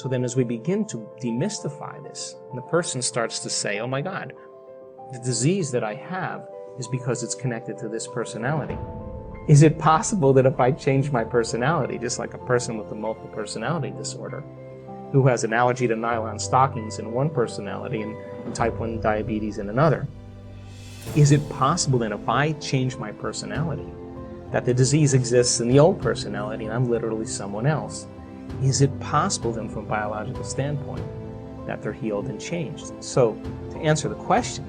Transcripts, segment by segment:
So then as we begin to demystify this, and the person starts to say, oh my God, the disease that I have is because it's connected to this personality. Is it possible that if I change my personality, just like a person with a multiple personality disorder, who has an allergy to nylon stockings in one personality and type 1 diabetes in another, is it possible that if I change my personality, that the disease exists in the old personality and I'm literally someone else? Is it possible then from a biological standpoint that they're healed and changed? So to answer the question,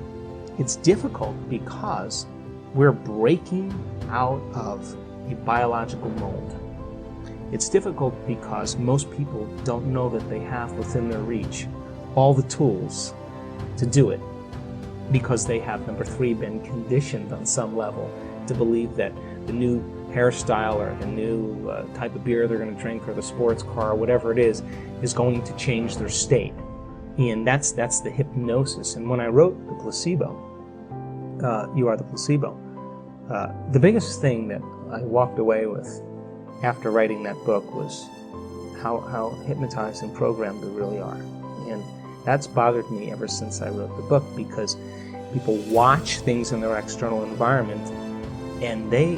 it's difficult because we're breaking out of a biological mold. It's difficult because most people don't know that they have within their reach all the tools to do it, because they have, number 3, been conditioned on some level to believe that the new hairstyle or the new type of beer they're going to drink or the sports car or whatever it is going to change their state. And that's the hypnosis. And when I wrote The Placebo, You Are the Placebo, the biggest thing that I walked away with after writing that book was how hypnotized and programmed we really are. And that's bothered me ever since I wrote the book, because people watch things in their external environment and they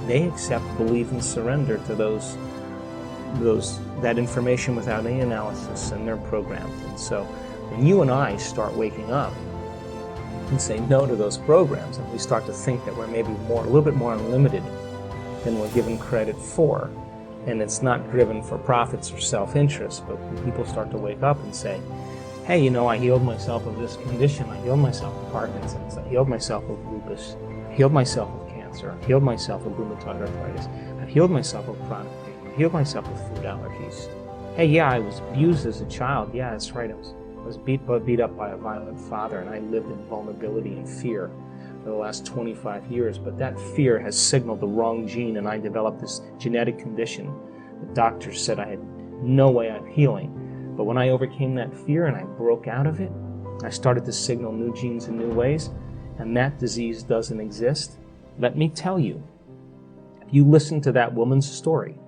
accept, believe, and surrender to that information without any analysis, and they're programmed. And so when you and I start waking up and say no to those programs, and we start to think that we're maybe a little bit more unlimited than we're given credit for, and it's not driven for profits or self-interest, but when people start to wake up and say, hey, I healed myself of this condition, I healed myself of Parkinson's, I healed myself of lupus, I healed myself of cancer, I healed myself of rheumatoid arthritis, I've healed myself of chronic pain, I healed myself of food allergies. Hey, yeah, I was abused as a child, yeah, that's right, I was beat up by a violent father, and I lived in vulnerability and fear for the last 25 years, but that fear has signaled the wrong gene, and I developed this genetic condition. The doctors said I had no way of healing. But when I overcame that fear and I broke out of it, I started to signal new genes in new ways, and that disease doesn't exist. Let me tell you, if you listen to that woman's story,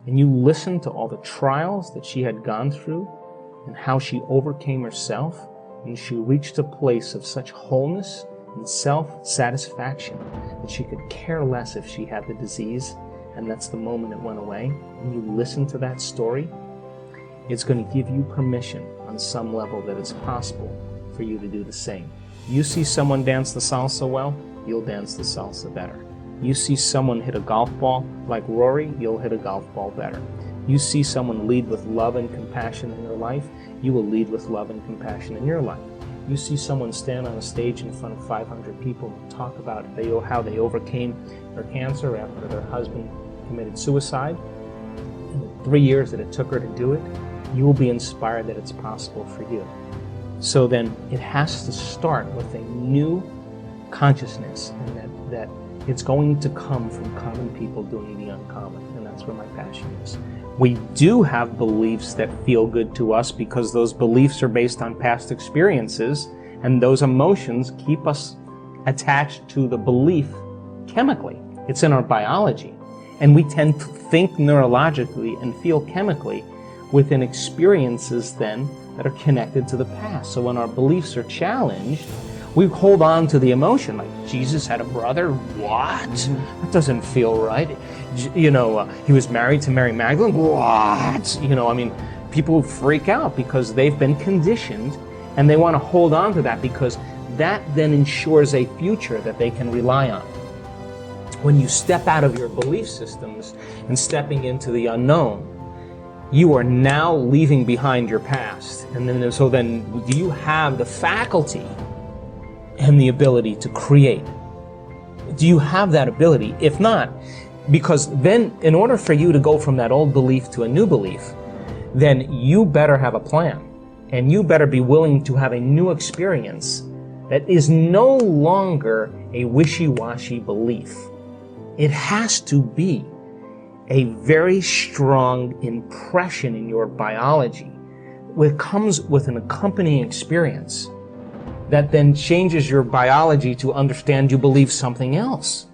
and you listen to all the trials that she had gone through, and how she overcame herself, and she reached a place of such wholeness and self-satisfaction that she could care less if she had the disease, and that's the moment it went away, and you listen to that story, it's going to give you permission on some level that it's possible for you to do the same. You see someone dance the salsa well, you'll dance the salsa better. You see someone hit a golf ball like Rory, you'll hit a golf ball better. You see someone lead with love and compassion in their life, you will lead with love and compassion in your life. You see someone stand on a stage in front of 500 people and talk about how they overcame their cancer after their husband committed suicide, in the 3 years that it took her to do it, you will be inspired that it's possible for you. So then it has to start with a new consciousness, and that it's going to come from common people doing the uncommon, and that's where my passion is. We do have beliefs that feel good to us because those beliefs are based on past experiences, and those emotions keep us attached to the belief chemically. It's in our biology, and we tend to think neurologically and feel chemically within experiences then that are connected to the past. So when our beliefs are challenged, we hold on to the emotion, like Jesus had a brother. What? That doesn't feel right. He was married to Mary Magdalene. What? People freak out because they've been conditioned, and they want to hold on to that because that then ensures a future that they can rely on. When you step out of your belief systems and stepping into the unknown, you are now leaving behind your past. And then, do you have the faculty and the ability to create? Do you have that ability? If not, because then in order for you to go from that old belief to a new belief, then you better have a plan, and you better be willing to have a new experience that is no longer a wishy-washy belief. It has to be a very strong impression in your biology, which comes with an accompanying experience that then changes your biology to understand you believe something else.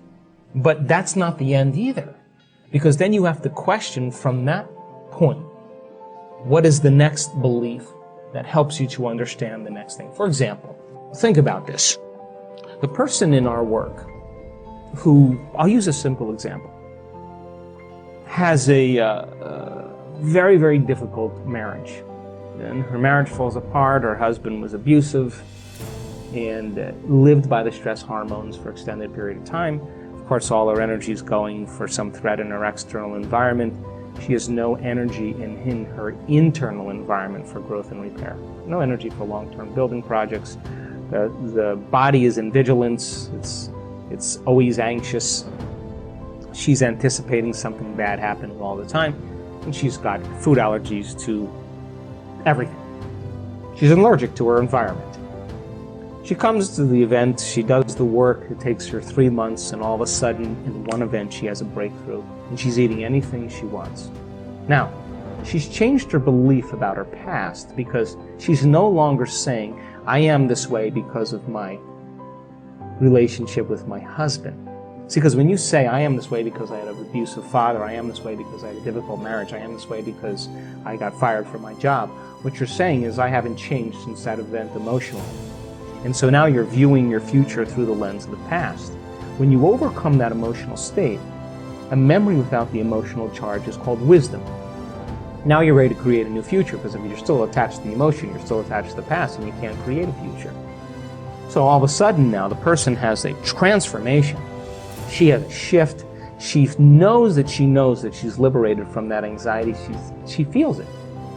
But that's not the end either, because then you have to question from that point, What is the next belief that helps you to understand the next thing? For example, think about this. The person in our work who, I'll use a simple example, has a very, very difficult marriage. And her marriage falls apart, her husband was abusive, and lived by the stress hormones for an extended period of time. Of course, all her energy is going for some threat in her external environment. She has no energy in her internal environment for growth and repair. No energy for long-term building projects. The body is in vigilance. It's always anxious. She's anticipating something bad happening all the time. And she's got food allergies to everything. She's allergic to her environment. She comes to the event, she does the work, it takes her 3 months, and all of a sudden, in one event, she has a breakthrough, and she's eating anything she wants. Now, she's changed her belief about her past because she's no longer saying, I am this way because of my relationship with my husband. See, because when you say, I am this way because I had an abusive father, I am this way because I had a difficult marriage, I am this way because I got fired from my job, what you're saying is, I haven't changed since that event emotionally. And so now you're viewing your future through the lens of the past. When you overcome that emotional state, a memory without the emotional charge is called wisdom. Now you're ready to create a new future, because if you're still attached to the emotion, you're still attached to the past, and you can't create a future. So all of a sudden now, the person has a transformation. She has a shift. She knows that she's liberated from that anxiety. She feels it.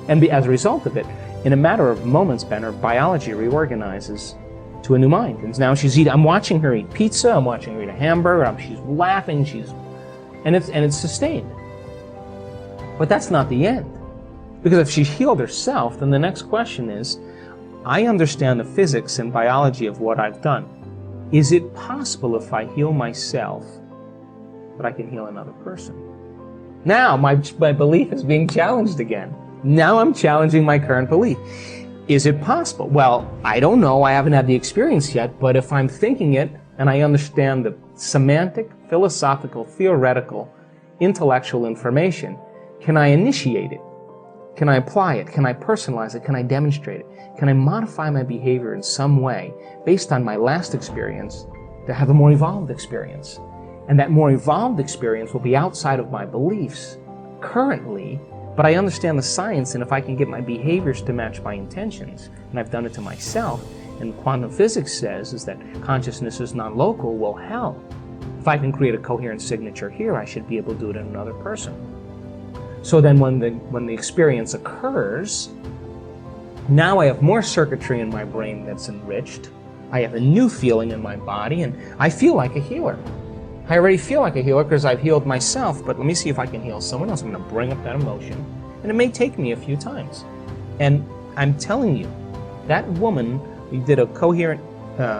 And as a result of it, in a matter of moments, Ben, her biology reorganizes to a new mind. And now she's eating, I'm watching her eat pizza, I'm watching her eat a hamburger, she's laughing, and it's sustained. But that's not the end. Because if she's healed herself, then the next question is, I understand the physics and biology of what I've done. Is it possible if I heal myself that I can heal another person? Now my belief is being challenged again. Now I'm challenging my current belief. Is it possible? Well, I don't know. I haven't had the experience yet, but if I'm thinking it and I understand the semantic, philosophical, theoretical, intellectual information, can I initiate it? Can I apply it? Can I personalize it? Can I demonstrate it? Can I modify my behavior in some way based on my last experience to have a more evolved experience? And that more evolved experience will be outside of my beliefs currently, but I understand the science, and if I can get my behaviors to match my intentions, and I've done it to myself, and quantum physics says is that consciousness is non-local, well, hell, if I can create a coherent signature here, I should be able to do it in another person. So then when the experience occurs, now I have more circuitry in my brain that's enriched, I have a new feeling in my body, and I feel like a healer. I already feel like a healer because I've healed myself, but let me see if I can heal someone else. I'm going to bring up that emotion, and it may take me a few times. And I'm telling you, that woman, we did a coherent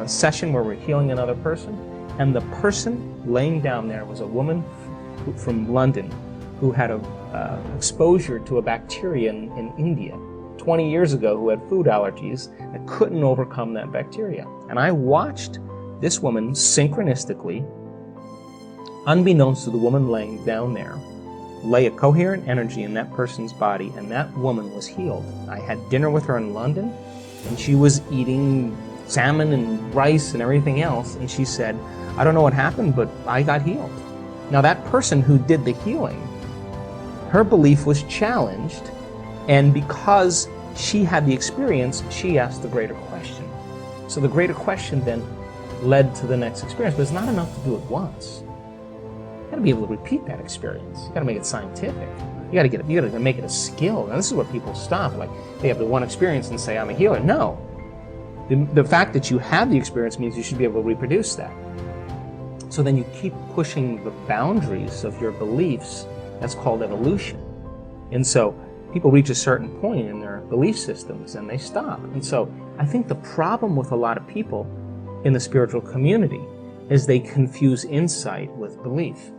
session where we're healing another person, and the person laying down there was a woman from London who had exposure to a bacteria in India 20 years ago who had food allergies and couldn't overcome that bacteria. And I watched this woman synchronistically, unbeknownst to the woman laying down there, lay a coherent energy in that person's body, and that woman was healed. I had dinner with her in London, and she was eating salmon and rice and everything else, and she said, I don't know what happened, but I got healed. Now that person who did the healing, her belief was challenged, and because she had the experience, she asked the greater question. So the greater question then led to the next experience, but it's not enough to do it once. You got to be able to repeat that experience. You got to make it scientific. You got to make it a skill. And this is where people stop. Like they have the one experience and say, I'm a healer. No. The fact that you have the experience means you should be able to reproduce that. So then you keep pushing the boundaries of your beliefs. That's called evolution. And so people reach a certain point in their belief systems and they stop. And so I think the problem with a lot of people in the spiritual community is they confuse insight with belief.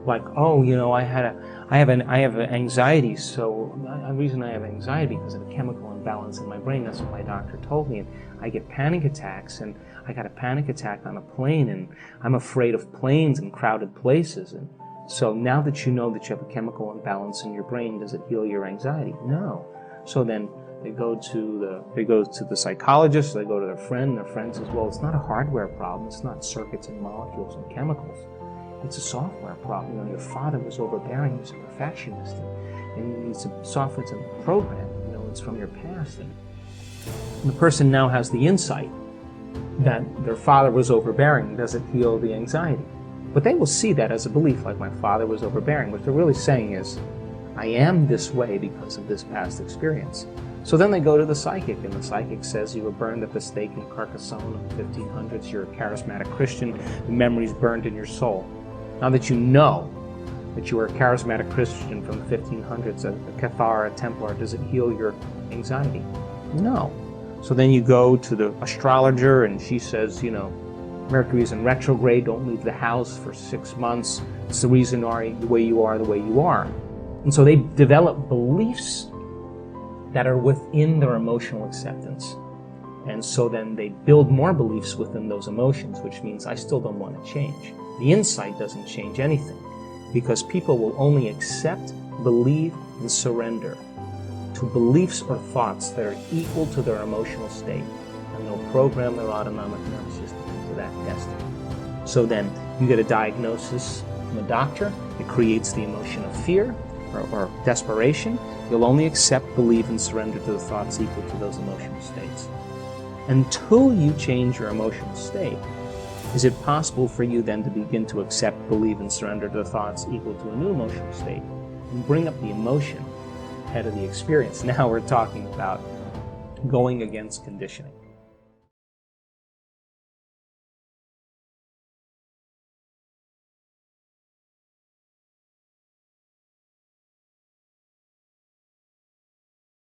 Like, oh, you know, I have anxiety, so the reason I have anxiety because of a chemical imbalance in my brain. That's what my doctor told me. And I get panic attacks, and I got a panic attack on a plane, and I'm afraid of planes and crowded places. And so now that you know that you have a chemical imbalance in your brain, does it heal your anxiety? No. So then they go to the psychologist, they go to their friend, their friend says, well, it's not a hardware problem, it's not circuits and molecules and chemicals. It's a software problem. You know, your father was overbearing, he was a perfectionist, and it's a software, it's a program, you know, it's from your past. And the person now has the insight that their father was overbearing. Does it heal the anxiety? But they will see that as a belief, like my father was overbearing. What they're really saying is, I am this way because of this past experience. So then they go to the psychic, and the psychic says you were burned at the stake in Carcassonne in the 1500s, you're a charismatic Christian, the memory's burned in your soul. Now that you know that you were a charismatic Christian from the 1500s, a Cathar, a Templar, does it heal your anxiety? No. So then you go to the astrologer, and she says, you know, Mercury's in retrograde, don't leave the house for 6 months. It's the reason the way you are the way you are. And so they develop beliefs that are within their emotional acceptance. And so then they build more beliefs within those emotions, which means I still don't want to change. The insight doesn't change anything, because people will only accept, believe, and surrender to beliefs or thoughts that are equal to their emotional state, and they'll program their autonomic nervous system into that destiny. So then you get a diagnosis from a doctor, it creates the emotion of fear or desperation. You'll only accept, believe, and surrender to the thoughts equal to those emotional states. Until you change your emotional state, is it possible for you then to begin to accept, believe, and surrender to the thoughts equal to a new emotional state and bring up the emotion ahead of the experience? Now we're talking about going against conditioning.